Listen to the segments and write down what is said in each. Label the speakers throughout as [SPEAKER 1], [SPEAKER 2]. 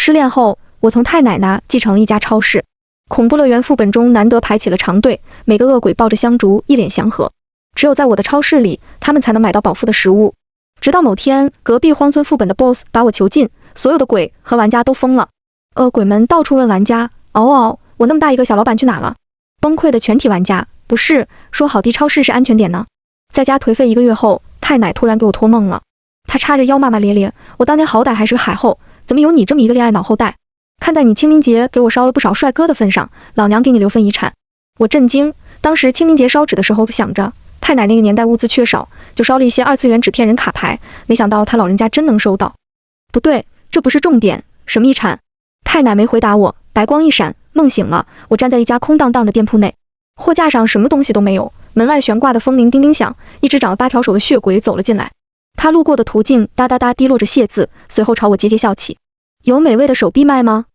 [SPEAKER 1] 失恋后，我从太奶那继承了一家超市。恐怖乐园副本中难得排起了长队，每个恶鬼抱着香烛，一脸祥和。只有在我的超市里，他们才能买到饱腹的食物。直到某天，隔壁荒村副本的 BOSS 把我囚禁，所有的鬼和玩家都疯了。恶鬼们到处问玩家：“嗷，我那么大一个小老板去哪了？”崩溃的全体玩家：“不是，说好的超市是安全点呢？”在家颓废1个月后，太奶突然给我托梦了。他叉着腰骂骂咧咧：“我当年好歹还是个海后，怎么有你这么一个恋爱脑后代？看在你清明节给我烧了不少帅哥的份上，老娘给你留份遗产。”我震惊，当时清明节烧纸的时候想着，太奶那个年代物资缺少，就烧了一些2次元纸片人卡牌，没想到他老人家真能收到。不对，这不是重点，什么遗产？太奶没回答我，白光一闪，梦醒了。我站在一家空荡荡的店铺内，货架上什么东西都没有，门外悬挂的风铃叮叮响，一只长了8条手的血鬼走了进来。他路过的途径哒哒哒滴落着血渍，随后朝我桀桀笑起。有美味的手臂卖吗？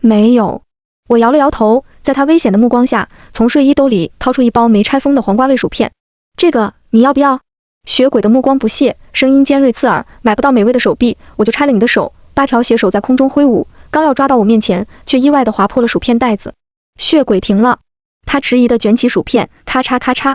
[SPEAKER 1] 没有。我摇了摇头，在他危险的目光下，从睡衣兜里掏出一包没拆封的黄瓜味薯片。这个你要不要？血鬼的目光不屑，声音尖锐刺耳，买不到美味的手臂，我就拆了你的手。8条血手在空中挥舞，刚要抓到我面前，却意外地划破了薯片袋子。血鬼停了，他迟疑地卷起薯片，咔嚓咔嚓。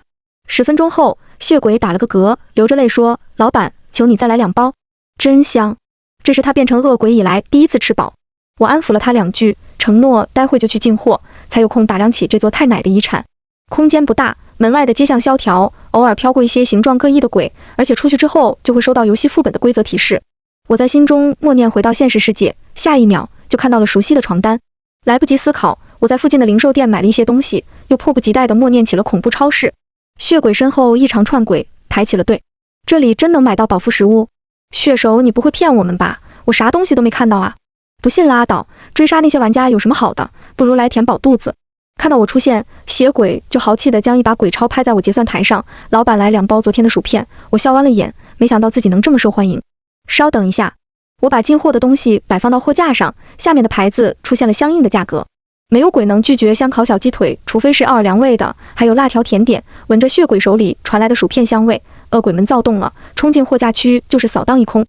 [SPEAKER 1] 10分钟后，血鬼打了个嗝，流着泪说：“老板，求你再来2包，真香。”这是他变成恶鬼以来第一次吃饱。我安抚了他2句，承诺待会就去进货，才有空打量起这座太奶的遗产。空间不大，门外的街巷萧条，偶尔飘过一些形状各异的鬼，而且出去之后就会收到游戏副本的规则提示。我在心中默念回到现实世界，下一秒就看到了熟悉的床单。来不及思考，我在附近的零售店买了一些东西，又迫不及待地默念起了恐怖超市。血鬼身后一长串鬼排起了队，这里真能买到饱腹食物？血手，你不会骗我们吧？我啥东西都没看到啊！不信拉倒，追杀那些玩家有什么好的？不如来填饱肚子。看到我出现，血鬼就豪气地将一把鬼钞拍在我结算台上。老板来2包昨天的薯片。我笑弯了眼，没想到自己能这么受欢迎。稍等一下，我把进货的东西摆放到货架上，下面的牌子出现了相应的价格。没有鬼能拒绝香烤小鸡腿，除非是奥尔良味的，还有辣条甜点。闻着血鬼手里传来的薯片香味，恶鬼们躁动了，冲进货架区就是扫荡一空。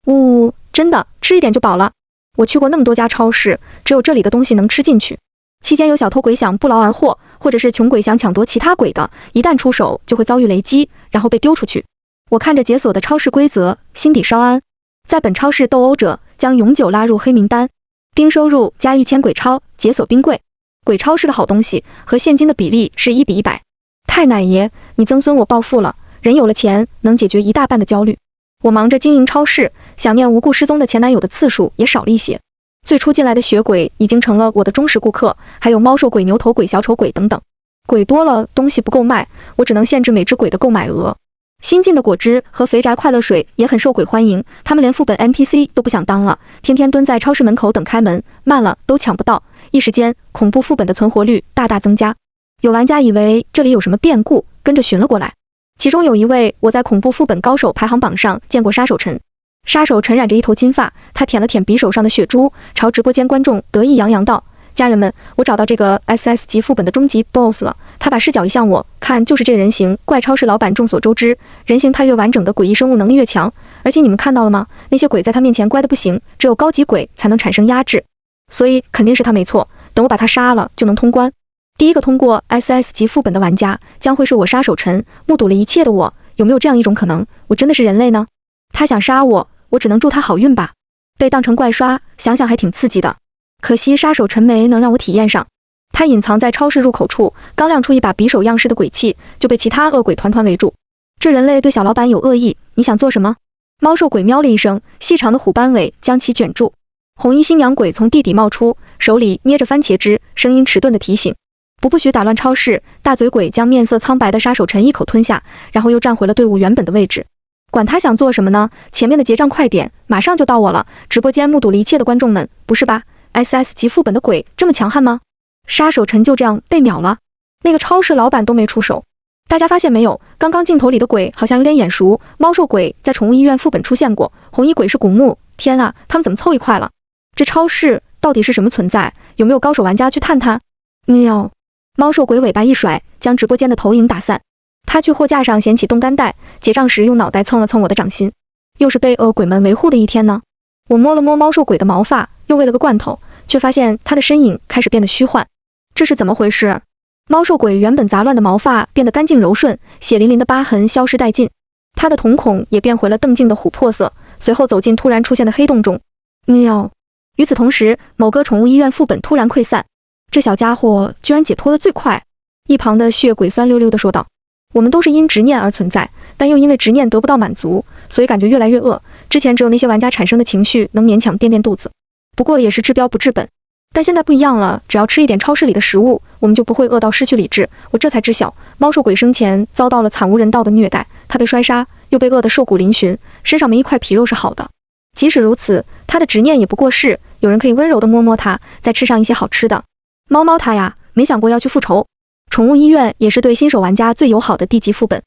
[SPEAKER 1] 呜，真的吃一点就饱了。我去过那么多家超市，只有这里的东西能吃进去。期间有小偷鬼想不劳而获，或者是穷鬼想抢夺其他鬼的，一旦出手就会遭遇雷击，然后被丢出去。我看着解锁的超市规则，心底稍安。在本超市斗殴者将永久拉入黑名单，冰收入加1000鬼钞，解锁冰柜。鬼钞是个好东西，和现金的比例是1比100。太奶爷，你曾孙我暴富了，人有了钱能解决一大半的焦虑。我忙着经营超市，想念无故失踪的前男友的次数也少了一些。最初进来的血鬼已经成了我的忠实顾客，还有猫兽鬼、牛头鬼、小丑鬼等等。鬼多了，东西不够卖，我只能限制每只鬼的购买额。新进的果汁和肥宅快乐水也很受鬼欢迎，他们连副本 NPC 都不想当了，天天蹲在超市门口等开门，慢了都抢不到。一时间，恐怖副本的存活率大大增加。有玩家以为这里有什么变故，跟着寻了过来。其中有一位我在恐怖副本高手排行榜上见过杀手陈。杀手陈染着一头金发，他舔了舔匕首上的血珠，朝直播间观众得意洋洋道：“家人们，我找到这个 SS 级副本的终极 BOSS 了。”他把视角移向我，看就是这人形怪超市老板。众所周知，人形态越完整的诡异生物能力越强，而且你们看到了吗？那些鬼在他面前乖得不行，只有高级鬼才能产生压制，所以肯定是他没错。等我把他杀了就能通关。第一个通过 SS 级副本的玩家将会是我杀手陈。目睹了一切的我，有没有这样一种可能，我真的是人类呢？他想杀我，我只能祝他好运吧。被当成怪刷，想想还挺刺激的。可惜杀手陈没能让我体验上。他隐藏在超市入口处，刚亮出一把匕首样式的鬼器，就被其他恶鬼团团围住。这人类对小老板有恶意，你想做什么？猫兽鬼喵了一声，细长的虎斑尾将其卷住。红衣新娘鬼从地底冒出，手里捏着番茄汁，声音迟钝的提醒：不许打乱超市。大嘴鬼将面色苍白的杀手陈一口吞下，然后又站回了队伍原本的位置。管他想做什么呢？前面的结账快点，马上就到我了。直播间目睹了一切的观众们，不是吧 ？SS 级副本的鬼这么强悍吗？杀手陈就这样被秒了，那个超市老板都没出手。大家发现没有，刚刚镜头里的鬼好像有点眼熟。猫兽鬼在宠物医院副本出现过，红衣鬼是古墓。天啊，他们怎么凑一块了？这超市到底是什么存在？有没有高手玩家去探探？喵！猫兽鬼尾巴一甩，将直播间的投影打散。他去货架上捡起冻干袋，结账时用脑袋蹭了蹭我的掌心。又是被恶鬼们维护的一天呢。我摸了摸猫兽鬼的毛发，又喂了个罐头，却发现他的身影开始变得虚幻。这是怎么回事？猫兽鬼原本杂乱的毛发变得干净柔顺，血淋淋的疤痕消失殆尽，他的瞳孔也变回了澄净的琥珀色，随后走进突然出现的黑洞中。喵！与此同时，某个宠物医院副本突然溃散，这小家伙居然解脱得最快。一旁的血鬼酸溜溜地说道：“我们都是因执念而存在，但又因为执念得不到满足，所以感觉越来越饿。之前只有那些玩家产生的情绪能勉强垫垫肚子，不过也是治标不治本。但现在不一样了，只要吃一点超市里的食物，我们就不会饿到失去理智。我这才知晓，猫兽鬼生前遭到了惨无人道的虐待，他被摔杀，又被饿得瘦骨嶙峋，身上没一块皮肉是好的。即使如此，他的执念也不过是有人可以温柔地摸摸他，再吃上一些好吃的。猫他呀，没想过要去复仇。宠物医院也是对新手玩家最友好的低级副本。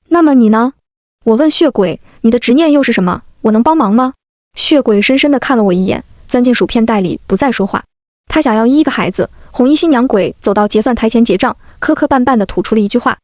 [SPEAKER 1] 那么你呢？我问血鬼，你的执念又是什么？我能帮忙吗？血鬼深深地看了我一眼，钻进薯片袋里，不再说话。他想要一个孩子。红衣新娘鬼走到结算台前结账，磕磕绊绊地吐出了一句话：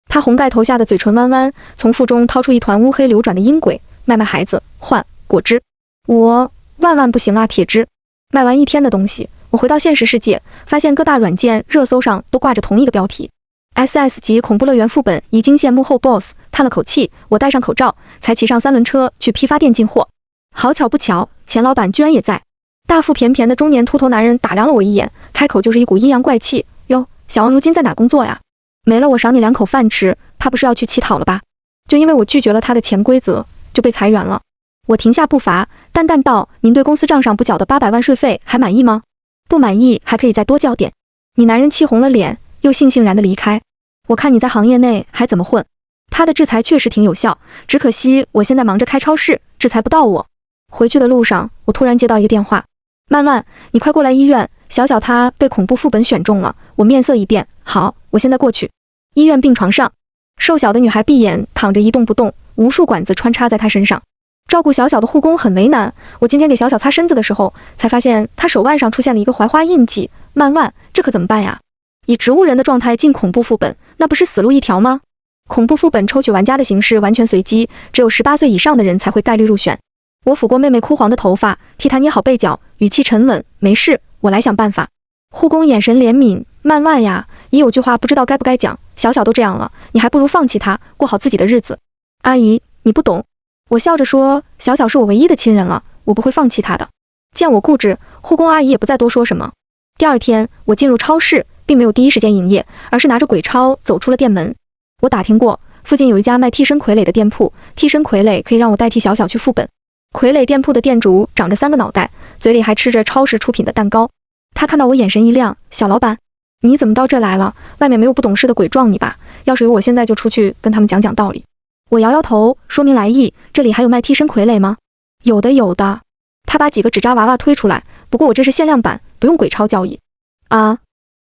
[SPEAKER 1] 他红盖头下的嘴唇弯弯，从腹中掏出一团乌黑流转的阴鬼，卖孩子，换果汁。我万万不行啊，铁汁！卖完一天的东西，我回到现实世界，发现各大软件热搜上都挂着同一个标题 ：SS 级恐怖乐园副本已惊现幕后 BOSS。叹了口气，我戴上口罩，才骑上3轮车去批发店进货。好巧不巧，钱老板居然也在。大腹便便的中年秃头男人打量了我一眼，开口就是一股阴阳怪气：“哟，小王如今在哪工作呀？没了我赏你2口饭吃，怕不是要去乞讨了吧？”就因为我拒绝了他的潜规则，就被裁员了。我停下步伐，淡淡道：“您对公司账上不缴的800万税费还满意吗？不满意还可以再多交点。”你男人气红了脸，又悻悻然地离开。我看你在行业内还怎么混？他的制裁确实挺有效，只可惜我现在忙着开超市，制裁不到我。回去的路上，我突然接到一个电话。曼曼，你快过来医院，小小他被恐怖副本选中了。我面色一变，好，我现在过去。医院病床上，瘦小的女孩闭眼躺着一动不动，无数管子穿插在她身上。照顾小小的护工很为难，我今天给小小擦身子的时候，才发现她手腕上出现了一个怀花印记。曼曼，这可怎么办呀？以植物人的状态进恐怖副本，那不是死路一条吗？恐怖副本抽取玩家的形式完全随机，只有18岁以上的人才会概率入选。我抚过妹妹枯黄的头发，替她捏好被角，语气沉稳：“没事，我来想办法。”护工眼神怜悯：“曼曼呀，姨有句话不知道该不该讲，小小都这样了，你还不如放弃她，过好自己的日子。”阿姨，你不懂。我笑着说：“小小是我唯一的亲人了，我不会放弃她的。”见我固执，护工阿姨也不再多说什么。第二天，我进入超市，并没有第一时间营业，而是拿着鬼钞走出了店门。我打听过，附近有一家卖替身傀儡的店铺，替身傀儡可以让我代替小小去副本。傀儡店铺的店主长着3个脑袋，嘴里还吃着超市出品的蛋糕。他看到我眼神一亮：“小老板，你怎么到这来了？外面没有不懂事的鬼撞你吧？要是有，我现在就出去跟他们讲讲道理。”我摇摇头，说明来意：“这里还有卖替身傀儡吗？”“有的，有的。”他把几个纸扎娃娃推出来，不过我这是限量版，不用鬼钞交易。啊，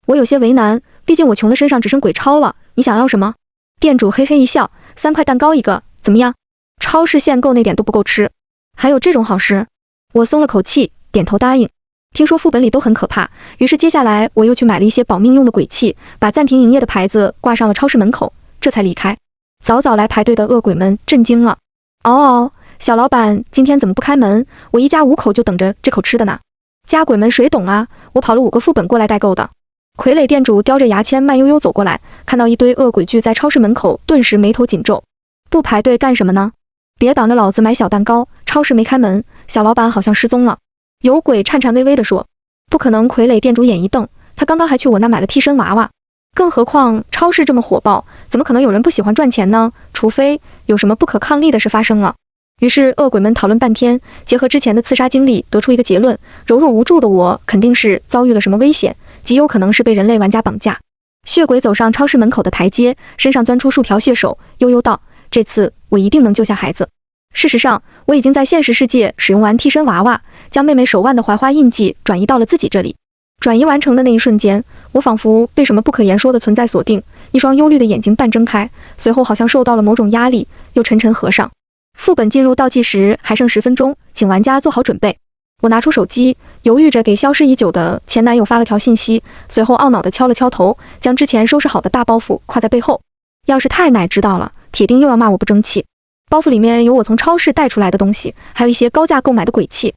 [SPEAKER 1] 我有些为难，毕竟我穷的身上只剩鬼钞了。你想要什么？店主嘿嘿一笑：“3块蛋糕一个，怎么样？超市限购那点都不够吃。还有这种好事？”我松了口气，点头答应。听说副本里都很可怕，于是接下来我又去买了一些保命用的鬼器，把暂停营业的牌子挂上了超市门口，这才离开。早早来排队的恶鬼们震惊了：“嗷，小老板今天怎么不开门？我一家5口就等着这口吃的呢。”家鬼们谁懂啊？我跑了5个副本过来代购的。傀儡店主叼着牙签慢悠悠走过来，看到一堆恶鬼聚在超市门口，顿时眉头紧皱：“不排队干什么呢？别挡着老子买小蛋糕，超市没开门，小老板好像失踪了。”有鬼颤颤巍巍地说：“不可能！”傀儡店主眼一瞪，他刚刚还去我那买了替身娃娃，更何况超市这么火爆，怎么可能有人不喜欢赚钱呢？除非有什么不可抗力的事发生了。于是恶鬼们讨论半天，结合之前的刺杀经历，得出一个结论：柔弱无助的我肯定是遭遇了什么危险，极有可能是被人类玩家绑架。血鬼走上超市门口的台阶，身上钻出数条血手，悠悠道：“这次我一定能救下孩子。”事实上，我已经在现实世界使用完替身娃娃，将妹妹手腕的怀花印记转移到了自己这里。转移完成的那一瞬间，我仿佛被什么不可言说的存在锁定，一双忧虑的眼睛半睁开，随后好像受到了某种压力，又沉沉合上。副本进入倒计时还剩10分钟，请玩家做好准备。我拿出手机，犹豫着给消失已久的前男友发了条信息，随后懊恼地敲了敲头，将之前收拾好的大包袱挎在背后。要是太奶知道了，铁定又要骂我不争气。包袱里面有我从超市带出来的东西，还有一些高价购买的鬼器。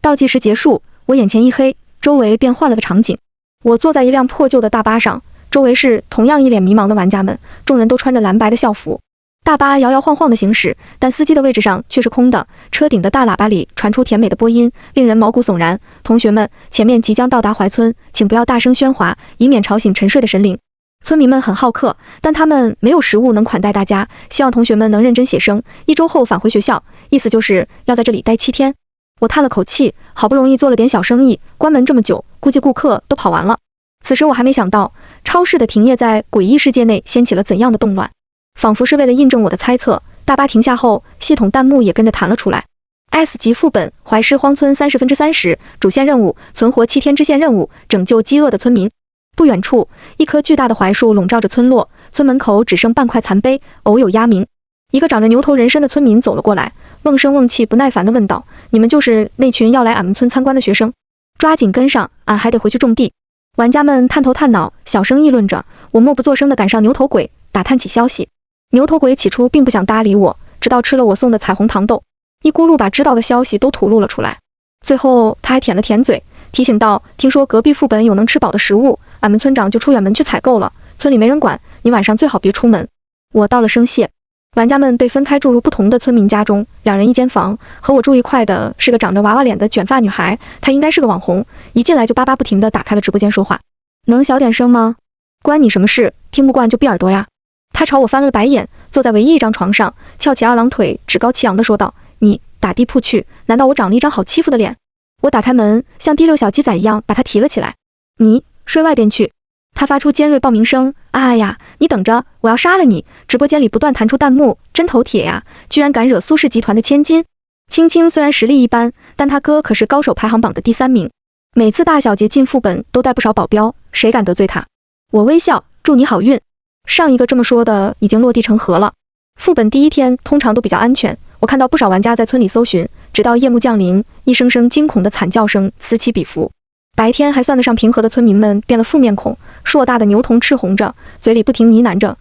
[SPEAKER 1] 倒计时结束，我眼前一黑，周围便换了个场景。我坐在一辆破旧的大巴上，周围是同样一脸迷茫的玩家们，众人都穿着蓝白的校服。大巴摇摇晃晃地行驶，但司机的位置上却是空的。车顶的大喇叭里传出甜美的播音，令人毛骨悚然。同学们，前面即将到达怀村，请不要大声喧哗，以免吵醒沉睡的神灵。村民们很好客，但他们没有食物能款待大家，希望同学们能认真写生，1周后返回学校，意思就是要在这里待7天。我叹了口气，好不容易做了点小生意，关门这么久，估计顾客都跑完了。此时我还没想到，超市的停业在诡异世界内掀起了怎样的动乱。仿佛是为了印证我的猜测，大巴停下后，系统弹幕也跟着弹了出来。S 级副本：怀尸荒村30%，主线任务：存活7天支线任务：拯救饥饿的村民。不远处，一棵巨大的槐树笼罩着村落，村门口只剩半块残碑，偶有鸦鸣。一个长着牛头人身的村民走了过来，瓮声瓮气不耐烦地问道：“你们就是那群要来俺们村参观的学生？抓紧跟上，俺还得回去种地。”玩家们探头探脑，小声议论着。我默不作声地赶上牛头鬼，打探起消息。牛头鬼起初并不想搭理我，直到吃了我送的彩虹糖豆，一咕噜把知道的消息都吐露了出来。最后他还舔了舔嘴，提醒道：“听说隔壁副本有能吃饱的食物，俺们村长就出远门去采购了，村里没人管，你晚上最好别出门。”我道了声谢。玩家们被分开住入不同的村民家中，2人一间房。和我住一块的是个长着娃娃脸的卷发女孩，她应该是个网红，一进来就叭叭不停地打开了直播间说话。能小点声吗？关你什么事？听不惯就闭耳朵呀。她朝我翻了个白眼，坐在唯一一张床上，翘起2郎腿，趾高气扬地说道：“你打地铺去，难道我长了一张好欺负的脸？”我打开门，像第6小鸡仔一样把她提了起来。“你睡外边去。”他发出尖锐报名声，哎呀，你等着，我要杀了你！直播间里不断弹出弹幕，真头铁呀，居然敢惹苏氏集团的千金。青青虽然实力一般，但他哥可是高手排行榜的第3名，每次大小节进副本都带不少保镖，谁敢得罪他？我微笑，祝你好运。上一个这么说的已经落地成盒了。副本第1天通常都比较安全，我看到不少玩家在村里搜寻，直到夜幕降临，一声声惊恐的惨叫声此起彼伏。白天还算得上平和的村民们变了副面孔，硕大的牛瞳赤红着，嘴里不停呢喃着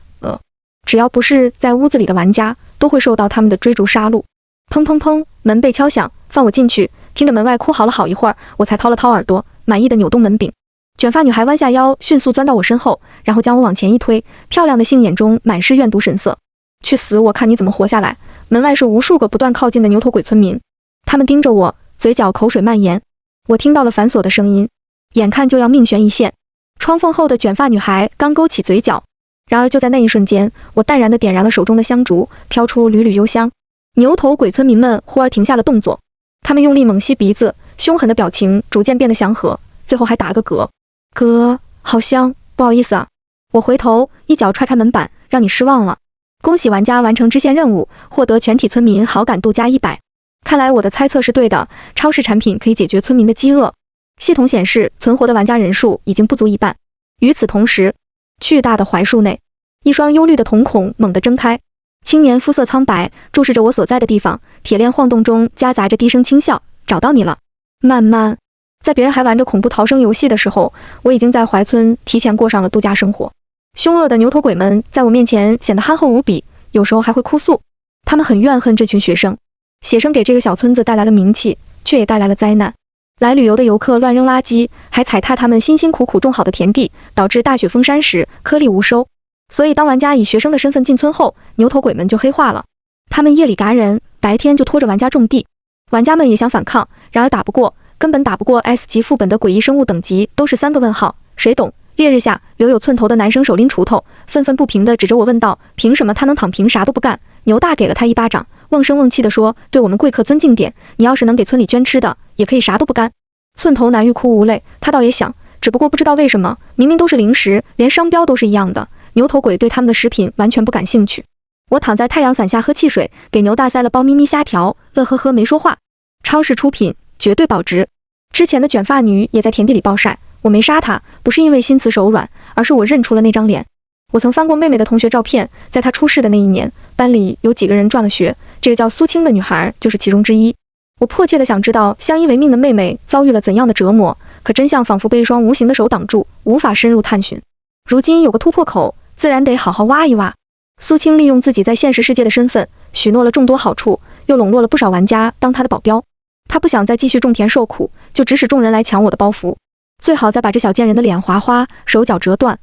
[SPEAKER 1] 只要不是在屋子里的玩家，都会受到他们的追逐杀戮。砰砰砰，门被敲响，放我进去。听着门外哭嚎了好一会儿，我才掏了掏耳朵，满意的扭动门柄。卷发女孩弯下腰，迅速钻到我身后，然后将我往前一推，漂亮的杏眼中满是怨毒神色。去死，我看你怎么活下来！门外是无数个不断靠近的牛头鬼村民，他们盯着我，嘴角口水蔓延。我听到了反锁的声音，眼看就要命悬一线。窗缝后的卷发女孩刚勾起嘴角，然而就在那一瞬间，我淡然地点燃了手中的香烛，飘出缕缕幽香。牛头鬼村民们忽而停下了动作，他们用力猛吸鼻子，凶狠的表情逐渐变得祥和，最后还打了个嗝。哥，好香，不好意思啊。我回头一脚踹开门板，让你失望了。恭喜玩家完成支线任务，获得全体村民好感度加100。看来我的猜测是对的，超市产品可以解决村民的饥饿。系统显示存活的玩家人数已经不足一半。与此同时，巨大的槐树内，一双忧虑的瞳孔猛地睁开，青年肤色苍白，注视着我所在的地方，铁链晃动中夹杂着低声轻笑。找到你了，慢慢。在别人还玩着恐怖逃生游戏的时候，我已经在怀村提前过上了度假生活。凶恶的牛头鬼们在我面前显得憨厚无比，有时候还会哭诉，他们很怨恨这群学生。写生给这个小村子带来了名气，却也带来了灾难。来旅游的游客乱扔垃圾，还踩踏他们辛辛苦苦种好的田地，导致大雪封山时颗粒无收。所以当玩家以学生的身份进村后，牛头鬼们就黑化了。他们夜里赶人，白天就拖着玩家种地。玩家们也想反抗，然而打不过，根本打不过 S 级副本的诡异生物，等级都是3个问号，谁懂？烈日下，留有寸头的男生手拎锄头，愤愤不平地指着我问道：“凭什么他能躺平啥都不干？”牛大给了他一巴掌，瓮声瓮气地说：“对我们贵客尊敬点，你要是能给村里捐吃的，也可以啥都不干。”寸头男欲哭无泪，他倒也想，只不过不知道为什么，明明都是零食，连商标都是一样的，牛头鬼对他们的食品完全不感兴趣。我躺在太阳伞下喝汽水，给牛大塞了包咪咪虾条，乐呵呵没说话。超市出品，绝对保值。之前的卷发女也在田地里暴晒，我没杀她，不是因为心慈手软，而是我认出了那张脸。我曾翻过妹妹的同学照片，在她出事的那一年，班里有几个人转了学，这个叫苏青的女孩就是其中之一。我迫切地想知道相依为命的妹妹遭遇了怎样的折磨，可真相仿佛被一双无形的手挡住，无法深入探寻。如今有个突破口，自然得好好挖一挖。苏青利用自己在现实世界的身份，许诺了众多好处，又笼络了不少玩家当她的保镖。他不想再继续种田受苦，就指使众人来抢我的包袱，最好再把这小贱人的脸划花，手脚折断。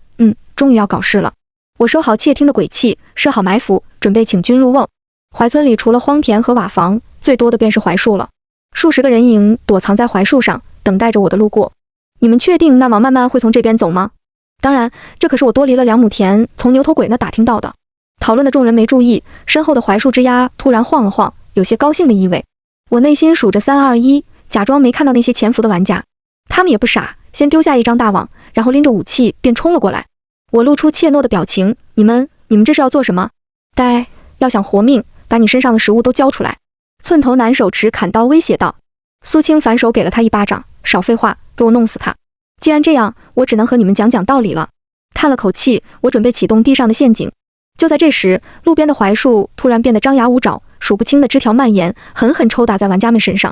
[SPEAKER 1] 终于要搞事了。我收好窃听的鬼气，设好埋伏，准备请君入瓮。槐村里除了荒田和瓦房，最多的便是槐树了。数十个人影躲藏在槐树上，等待着我的路过。你们确定那王慢慢会从这边走吗？当然，这可是我多离了2亩田，从牛头鬼那打听到的。讨论的众人没注意，身后的槐树枝丫突然晃了晃，有些高兴的意味。我内心数着3、2、1，假装没看到那些潜伏的玩家。他们也不傻，先丢下一张大网，然后拎着武器便冲了过来。我露出怯懦的表情，你们这是要做什么？呆，要想活命，把你身上的食物都交出来。寸头男手持砍刀威胁道。苏青反手给了他一巴掌，少废话，给我弄死他。既然这样，我只能和你们讲讲道理了。叹了口气，我准备启动地上的陷阱。就在这时，路边的槐树突然变得张牙舞爪，数不清的枝条蔓延，狠狠抽打在玩家们身上。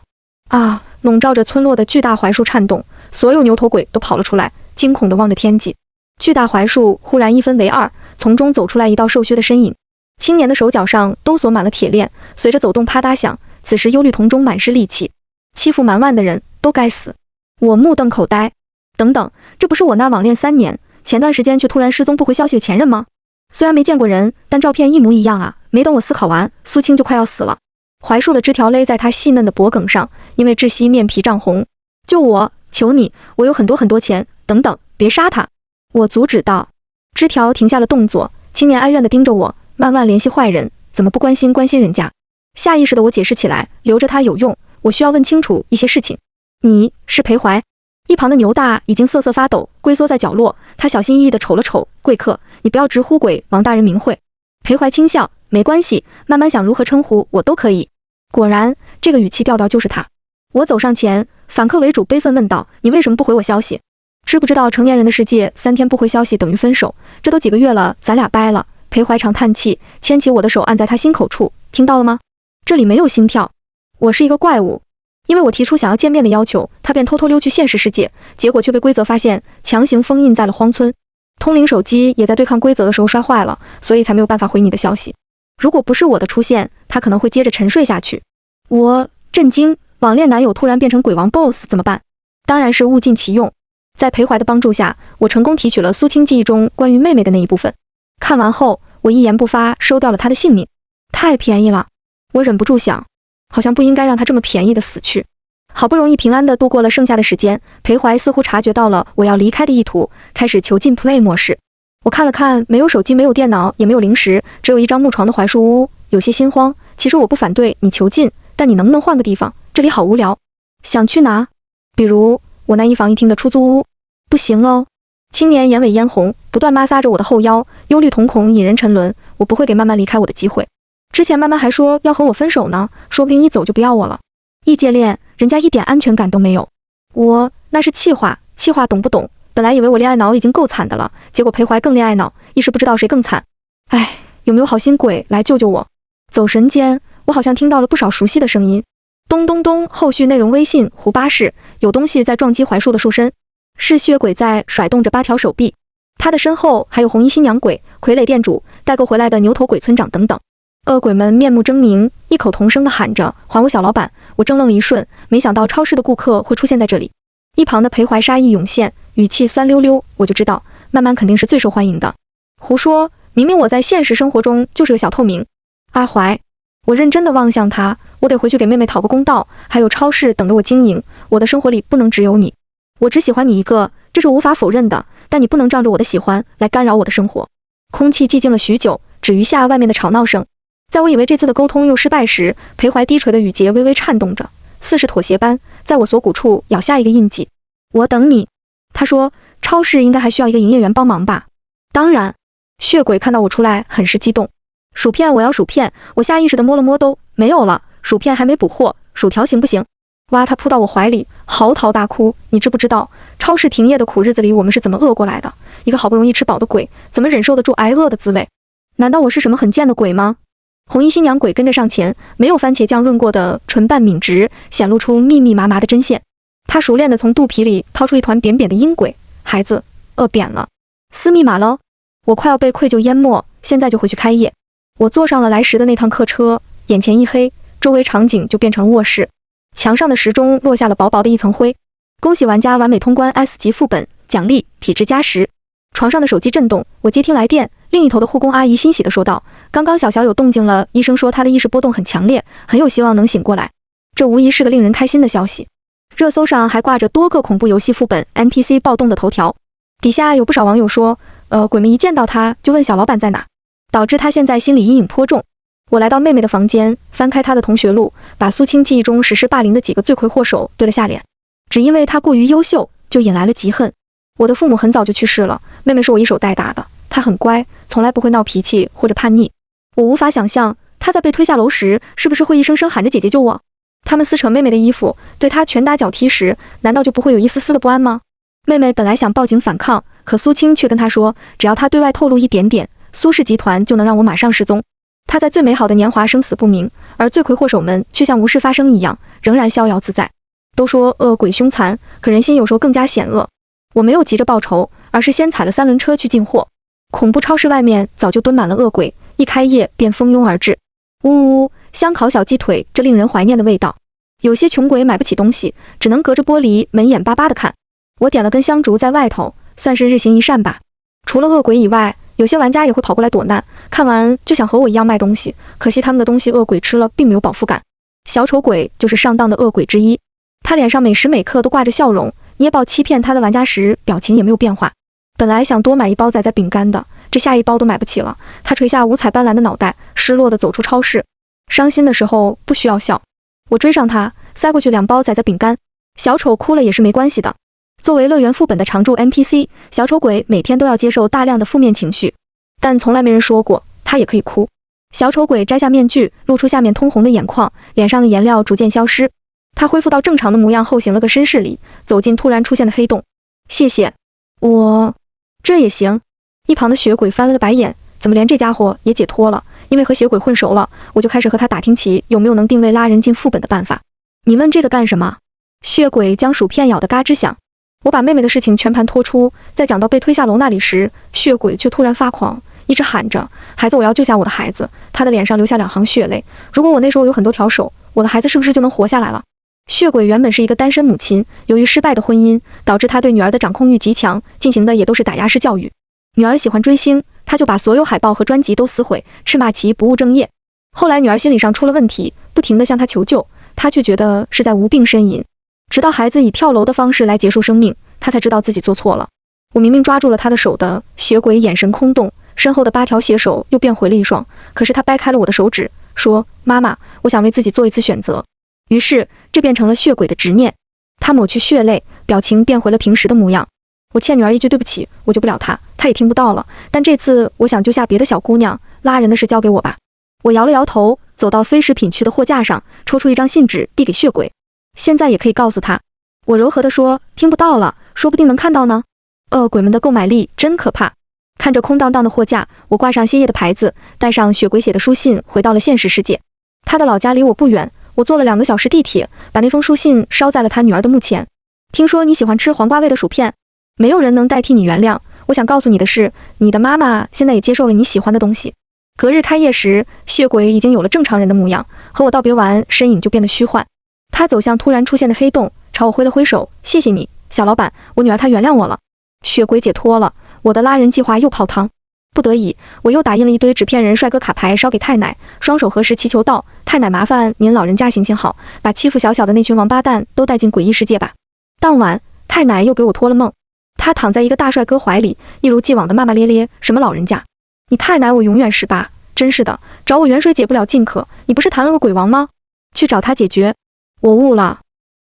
[SPEAKER 1] 啊！笼罩着村落的巨大槐树颤动，所有牛头鬼都跑了出来，惊恐地望着天际。巨大槐树忽然一分为二，从中走出来一道瘦削的身影。青年的手脚上都锁满了铁链，随着走动啪嗒响。此时忧虑瞳中满是戾气，欺负蛮万的人都该死。我目瞪口呆。等等，这不是我那网恋3年，前段时间却突然失踪不回消息的前任吗？虽然没见过人，但照片一模一样啊！没等我思考完，苏青就快要死了。槐树的枝条勒在他细嫩的脖颈上，因为窒息面皮涨红。救我，求你，我有很多钱，等等，别杀他！我阻止道。枝条停下了动作，青年哀怨地盯着我，慢慢联系坏人，怎么不关心人家？下意识的我解释起来，留着他有用，我需要问清楚一些事情。你是裴怀？一旁的牛大已经瑟瑟发抖，龟缩在角落，他小心翼翼地瞅了瞅贵客，你不要直呼鬼王大人名讳。裴怀轻笑，没关系，慢慢想如何称呼我都可以。果然，这个语气调调就是他。我走上前，反客为主，悲愤问道，你为什么不回我消息？知不知道成年人的世界3天不回消息等于分手？这都几个月了，咱俩掰了。裴怀长叹气，牵起我的手按在他心口处，听到了吗？这里没有心跳。我是一个怪物。因为我提出想要见面的要求，他便偷偷溜去现实世界，结果却被规则发现，强行封印在了荒村。通灵手机也在对抗规则的时候摔坏了，所以才没有办法回你的消息。如果不是我的出现，他可能会接着沉睡下去。我震惊，网恋男友突然变成鬼王 BOSS 怎么办？当然是物尽其用。在裴怀的帮助下，我成功提取了苏青记忆中关于妹妹的那一部分。看完后，我一言不发收掉了她的性命。太便宜了，我忍不住想，好像不应该让她这么便宜的死去。好不容易平安地度过了剩下的时间，裴怀似乎察觉到了我要离开的意图，开始囚禁 Play 模式。我看了看，没有手机，没有电脑，也没有零食，只有一张木床的槐树屋，有些心慌。其实我不反对你囚禁，但你能不能换个地方？这里好无聊。想去哪？比如我那1房1厅的出租屋。不行哦。青年眼尾嫣红，不断摩挲着我的后腰，忧虑瞳孔引人沉沦。我不会给慢慢离开我的机会。之前慢慢还说要和我分手呢，说不定一走就不要我了。异界恋，人家一点安全感都没有。那是气话懂不懂？本来以为我恋爱脑已经够惨的了，结果裴怀更恋爱脑，一时不知道谁更惨。哎，有没有好心鬼来救救我？走神间，我好像听到了不少熟悉的声音。咚咚咚，后续内容微信胡巴士，有东西在撞击槐树的树身，是血鬼在甩动着8条手臂，他的身后还有红衣新娘鬼、傀儡店主、代购回来的牛头鬼村长等等。恶鬼们面目狰狞，异口同声地喊着还我小老板。我怔愣了一瞬，没想到超市的顾客会出现在这里。一旁的裴怀杀意涌现，语气酸溜溜，我就知道慢慢肯定是最受欢迎的。胡说，明明我在现实生活中就是个小透明。阿怀，我认真地望向他，我得回去给妹妹讨个公道，还有超市等着我经营，我的生活里不能只有你。我只喜欢你一个，这是无法否认的，但你不能仗着我的喜欢来干扰我的生活。空气寂静了许久，只余下外面的吵闹声。在我以为这次的沟通又失败时，裴怀低垂的语节微微颤动着，似是妥协般，在我锁骨处咬下一个印记。我等你。他说，超市应该还需要一个营业员帮忙吧？当然。血鬼看到我出来，很是激动。薯片，我要薯片。我下意识地摸了摸，都没有了。薯片还没补货，薯条行不行？哇！他扑到我怀里，嚎啕大哭。你知不知道，超市停业的苦日子里，我们是怎么饿过来的？一个好不容易吃饱的鬼，怎么忍受得住挨饿的滋味？难道我是什么很贱的鬼吗？红衣新娘鬼跟着上前，没有番茄酱润过的唇瓣抿直，显露出密密麻麻的针线。她熟练地从肚皮里掏出一团扁扁的阴鬼，孩子，饿扁了。撕密码喽！我快要被愧疚淹没，现在就回去开业。我坐上了来时的那趟客车，眼前一黑，周围场景就变成了卧室。墙上的时钟落下了薄薄的一层灰。恭喜玩家完美通关 S 级副本，奖励体质加10。床上的手机震动，我接听来电，另一头的护工阿姨欣喜地说道：“刚刚小小有动静了，医生说她的意识波动很强烈，很有希望能醒过来。”这无疑是个令人开心的消息。热搜上还挂着多个恐怖游戏副本 NPC 暴动的头条，底下有不少网友说，鬼们一见到他就问小老板在哪，导致他现在心理阴影颇重。我来到妹妹的房间，翻开她的同学录，把苏青记忆中实施霸凌的几个罪魁祸首对了下脸，只因为她过于优秀，就引来了嫉恨。我的父母很早就去世了，妹妹是我一手带大的，她很乖，从来不会闹脾气或者叛逆。我无法想象她在被推下楼时是不是会一声声喊着姐姐救我。他们撕扯妹妹的衣服，对她拳打脚踢时，难道就不会有一丝丝的不安吗？妹妹本来想报警反抗，可苏青却跟她说，只要她对外透露一点点，苏氏集团就能让我马上失踪。她在最美好的年华生死不明，而罪魁祸首们却像无事发生一样，仍然逍遥自在。都说恶鬼凶残，可人心有时候更加险恶。我没有急着报仇，而是先踩了3轮车去进货。恐怖超市外面早就蹲满了恶鬼，一开业便蜂拥而至。呜呜呜，香烤小鸡腿，这令人怀念的味道。有些穷鬼买不起东西，只能隔着玻璃门眼巴巴地看。我点了根香烛在外头，算是日行一善吧。除了恶鬼以外，有些玩家也会跑过来躲难，看完就想和我一样卖东西，可惜他们的东西恶鬼吃了并没有饱腹感。小丑鬼就是上当的恶鬼之一，他脸上每时每刻都挂着笑容，捏爆欺骗他的玩家时表情也没有变化。本来想多买一包仔仔饼干的，这下一包都买不起了。他垂下五彩斑斓的脑袋，失落地走出超市。伤心的时候不需要笑。我追上他，塞过去2包仔仔饼干。小丑哭了也是没关系的。作为乐园副本的常驻 NPC， 小丑鬼每天都要接受大量的负面情绪，但从来没人说过他也可以哭。小丑鬼摘下面具，露出下面通红的眼眶，脸上的颜料逐渐消失。他恢复到正常的模样后，行了个绅士礼，走进突然出现的黑洞。谢谢。我这也行。一旁的血鬼翻了个白眼，怎么连这家伙也解脱了？因为和血鬼混熟了，我就开始和他打听起有没有能定位拉人进副本的办法。你问这个干什么？血鬼将薯片咬得嘎吱响。我把妹妹的事情全盘托出，在讲到被推下楼那里时，血鬼却突然发狂，一直喊着：“孩子，我要救下我的孩子！”他的脸上流下2行血泪。如果我那时候有很多条手，我的孩子是不是就能活下来了？血鬼原本是一个单身母亲，由于失败的婚姻，导致他对女儿的掌控欲极强，进行的也都是打压式教育。女儿喜欢追星，他就把所有海报和专辑都撕毁，斥骂其不务正业。后来女儿心理上出了问题，不停地向他求救，他却觉得是在无病呻吟。直到孩子以跳楼的方式来结束生命，他才知道自己做错了。我明明抓住了他的手的，血鬼眼神空洞，身后的8条血手又变回了一双。可是他掰开了我的手指，说：“妈妈，我想为自己做一次选择。”于是这变成了血鬼的执念。他抹去血泪，表情变回了平时的模样。我欠女儿一句对不起，我救不了她，她也听不到了。但这次我想救下别的小姑娘，拉人的事交给我吧。我摇了摇头，走到非食品区的货架上，抽出一张信纸递给血鬼。现在也可以告诉他，我柔和地说，听不到了，说不定能看到呢。恶鬼们的购买力真可怕。看着空荡荡的货架，我挂上歇业的牌子，带上血鬼写的书信，回到了现实世界。他的老家离我不远，我坐了2个小时地铁，把那封书信烧在了他女儿的墓前。听说你喜欢吃黄瓜味的薯片，没有人能代替你原谅。我想告诉你的是，你的妈妈现在也接受了你喜欢的东西。隔日开业时，血鬼已经有了正常人的模样，和我道别完，身影就变得虚幻。他走向突然出现的黑洞，朝我挥了挥手，谢谢你，小老板，我女儿她原谅我了。血鬼解脱了，我的拉人计划又泡汤。不得已，我又打印了一堆纸片人帅哥卡牌烧给太奶，双手合十祈求道：“太奶，麻烦您老人家行行好，把欺负小小的那群王八蛋都带进诡异世界吧。”当晚，太奶又给我托了梦，他躺在一个大帅哥怀里，一如既往的骂骂咧咧：“什么老人家？你太奶我永远18，真是的，找我远水解不了近渴，你不是谈了个鬼王吗？去找他解决。”我悟了。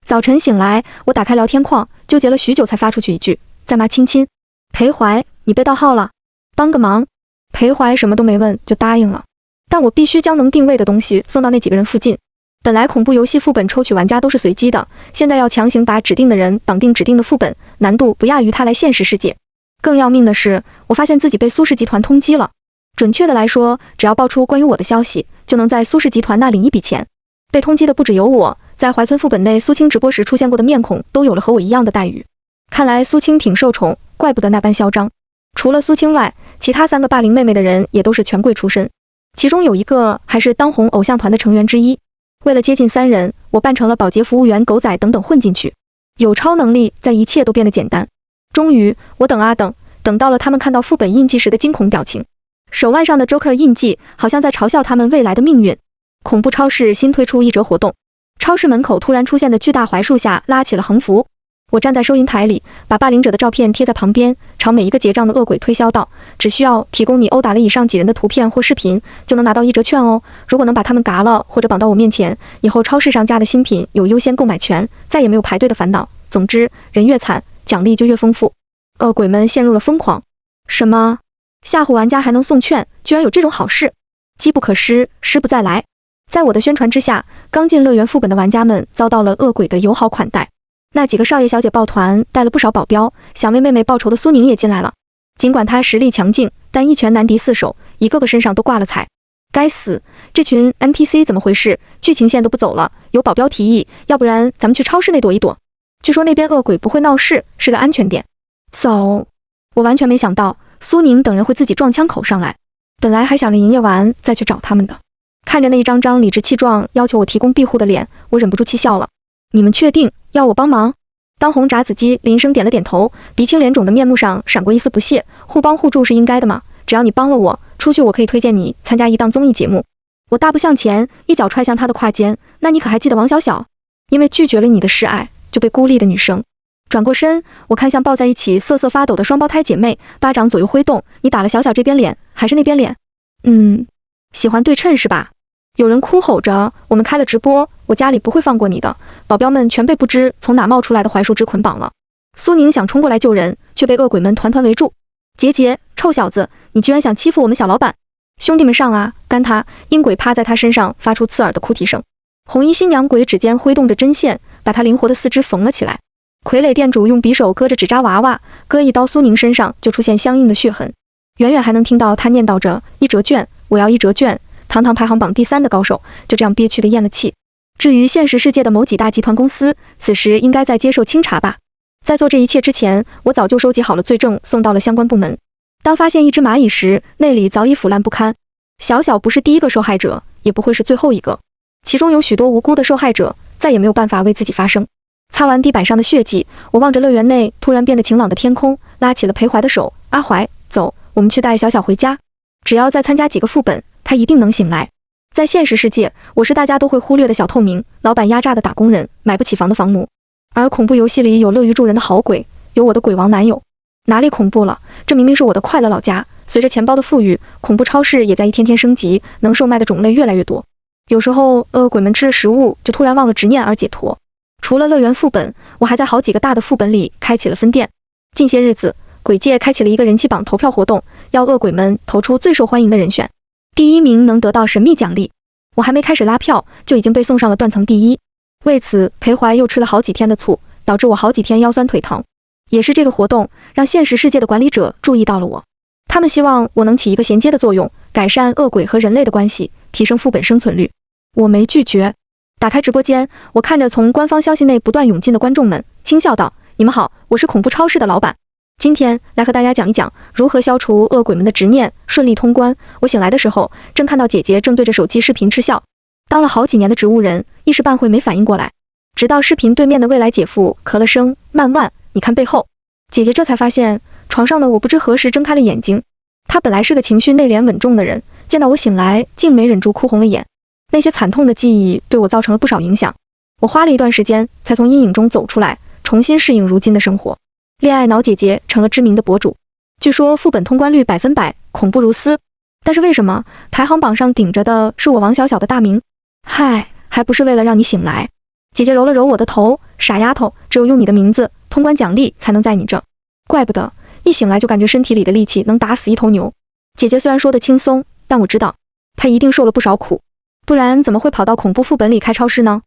[SPEAKER 1] 早晨醒来，我打开聊天框，纠结了许久才发出去一句：“在吗亲亲？”裴怀，你被盗号了，帮个忙。裴怀什么都没问就答应了，但我必须将能定位的东西送到那几个人附近。本来恐怖游戏副本抽取玩家都是随机的，现在要强行把指定的人绑定指定的副本，难度不亚于他来现实世界。更要命的是，我发现自己被苏氏集团通缉了。准确的来说，只要爆出关于我的消息，就能在苏氏集团那领一笔钱。被通缉的不只有我，在怀村副本内苏青直播时出现过的面孔都有了和我一样的待遇。看来苏青挺受宠，怪不得那般嚣张。除了苏青外，其他3个霸凌妹妹的人也都是权贵出身，其中有一个还是当红偶像团的成员之一。为了接近3人，我扮成了保洁服务员、狗仔等等混进去。有超能力，在一切都变得简单。终于，我等啊等，等到了他们看到副本印记时的惊恐表情。手腕上的 Joker 印记好像在嘲笑他们未来的命运。恐怖超市新推出一折活动，超市门口突然出现的巨大槐树下拉起了横幅。我站在收银台里，把霸凌者的照片贴在旁边，朝每一个结账的恶鬼推销道：只需要提供你殴打了以上几人的图片或视频，就能拿到1折券哦。如果能把他们嘎了或者绑到我面前，以后超市上架的新品有优先购买权，再也没有排队的烦恼。总之，人越惨，奖励就越丰富。恶鬼们陷入了疯狂。什么？吓唬玩家还能送券？居然有这种好事！机不可失，失不再来。在我的宣传之下，刚进乐园副本的玩家们遭到了恶鬼的友好款待。那几个少爷小姐抱团带了不少保镖，想为妹妹报仇的苏宁也进来了。尽管她实力强劲，但一拳难敌4手，一个个身上都挂了彩。该死，这群 NPC 怎么回事？剧情线都不走了。有保镖提议，要不然咱们去超市那躲一躲。据说那边恶鬼不会闹事，是个安全点。走！我完全没想到苏宁等人会自己撞枪口上来，本来还想着营业完再去找他们的。看着那一张张理直气壮要求我提供庇护的脸，我忍不住气笑了。你们确定要我帮忙？当红炸子鸡林生点了点头，鼻青脸肿的面目上闪过一丝不屑。互帮互助是应该的嘛，只要你帮了我，出去我可以推荐你参加一档综艺节目。我大步向前，一脚踹向他的胯间。那你可还记得王小小？因为拒绝了你的示爱，就被孤立的女生。转过身，我看向抱在一起瑟瑟发抖的双胞胎姐妹，巴掌左右挥动。你打了小小这边脸，还是那边脸？喜欢对称是吧？有人哭吼着，我们开了直播，我家里不会放过你的。保镖们全被不知从哪冒出来的槐树枝捆绑了。苏宁想冲过来救人，却被恶鬼们团团围住。杰杰，臭小子，你居然想欺负我们小老板！兄弟们上啊，干他！阴鬼趴在他身上，发出刺耳的哭啼声。红衣新娘鬼指尖挥动着针线，把他灵活的四肢缝了起来。傀儡店主用匕首割着纸扎娃娃，割一刀，苏宁身上就出现相应的血痕。远远还能听到他念叨着1折券，我要1折券。堂堂排行榜第3的高手，就这样憋屈地咽了气。至于现实世界的某几大集团公司，此时应该在接受清查吧。在做这一切之前，我早就收集好了罪证，送到了相关部门。当发现一只蚂蚁时，那里早已腐烂不堪。小小不是第一个受害者，也不会是最后一个。其中有许多无辜的受害者，再也没有办法为自己发声。擦完地板上的血迹，我望着乐园内突然变得晴朗的天空，拉起了裴怀的手。阿怀，走，我们去带小小回家。只要再参加几个副本，他一定能醒来。在现实世界，我是大家都会忽略的小透明，老板压榨的打工人，买不起房的房奴。而恐怖游戏里有乐于助人的好鬼，有我的鬼王男友。哪里恐怖了？这明明是我的快乐老家。随着钱包的富裕，恐怖超市也在一天天升级，能售卖的种类越来越多。有时候，恶鬼们吃了食物，就突然忘了执念而解脱。除了乐园副本，我还在好几个大的副本里开启了分店。近些日子，鬼界开启了一个人气榜投票活动，要恶鬼们投出最受欢迎的人选。第1名能得到神秘奖励。我还没开始拉票，就已经被送上了断层第1。为此，裴怀又吃了好几天的醋，导致我好几天腰酸腿疼。也是这个活动，让现实世界的管理者注意到了我。他们希望我能起一个衔接的作用，改善恶鬼和人类的关系，提升副本生存率。我没拒绝。打开直播间，我看着从官方消息内不断涌进的观众们，轻笑道：“你们好，我是恐怖超市的老板。今天来和大家讲一讲如何消除恶鬼们的执念，顺利通关。”我醒来的时候，正看到姐姐正对着手机视频嗤笑。当了好几年的植物人，一时半会没反应过来，直到视频对面的未来姐夫咳了声：“曼万，你看背后。”姐姐这才发现床上的我不知何时睁开了眼睛。她本来是个情绪内敛稳重的人，见到我醒来，竟没忍住哭红了眼。那些惨痛的记忆对我造成了不少影响，我花了一段时间才从阴影中走出来，重新适应如今的生活。恋爱脑姐姐成了知名的博主，据说副本通关率100%，恐怖如斯。但是为什么排行榜上顶着的是我王小小的大名？嗨，还不是为了让你醒来。姐姐揉了揉我的头，傻丫头，只有用你的名字，通关奖励才能在你这。怪不得一醒来就感觉身体里的力气能打死一头牛。姐姐虽然说的轻松，但我知道她一定受了不少苦，不然怎么会跑到恐怖副本里开超市呢？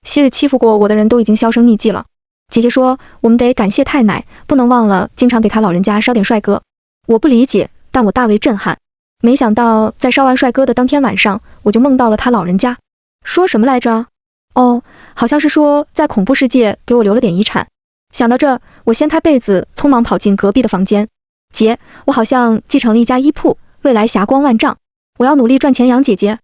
[SPEAKER 1] 昔日欺负过我的人都已经销声匿迹了。姐姐说我们得感谢太奶，不能忘了经常给她老人家烧点帅哥。我不理解，但我大为震撼。没想到在烧完帅哥的当天晚上，我就梦到了他老人家。说什么来着？哦，好像是说在恐怖世界给我留了点遗产。想到这，我掀开被子，匆忙跑进隔壁的房间。姐，我好像继承了一家衣铺，未来霞光万丈。我要努力赚钱养姐姐。